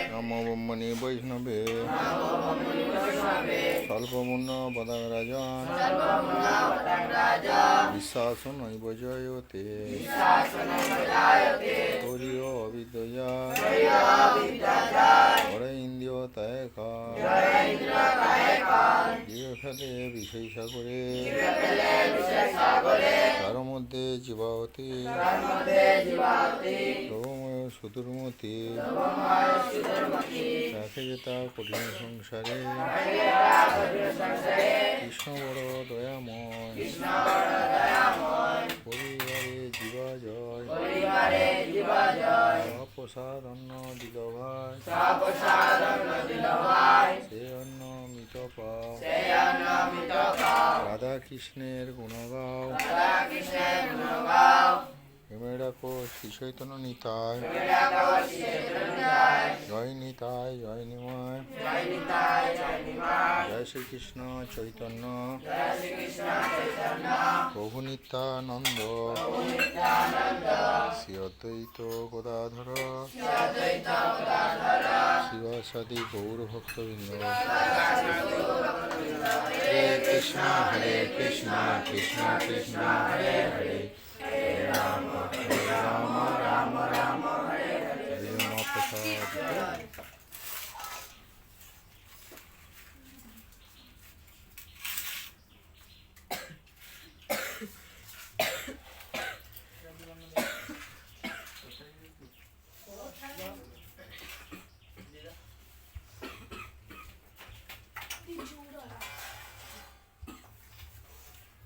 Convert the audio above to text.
নমো ব্রহ্মণে বৈষ্ণবে স্বল্পমূন্য পদারাজন বিশ্বাসনৈব জয়তে হরিও অবিদ্যয়া হরে ইন্দ্রিয় তায়কা জীবফেলে বিষয় সাগরে তার মধ্যে জীবাবতী লোভময় সুদূরমতি রাখে যেতা কঠিন সংসারে কৃষ্ণ বড় দয়াময় পরিবারে জীবা জয় প্রসাদ অন্ন দিল ভাই সে অন্ন মৃত পাও রাধা কৃষ্ণের গুণ গাও প্রেমে ডাকো শ্রী চৈতন্য নিতাই জয় নিতাই জয় নিমায় জয় শ্রীকৃষ্ণ চৈতন্য প্রভু নিত্যানন্দ শ্রী অদ্বৈত গদাধর শিবাসাদি গৌর ভক্তবৃন্দ হরে কৃষ্ণ কৃষ্ণ কৃষ্ণ হরে হরে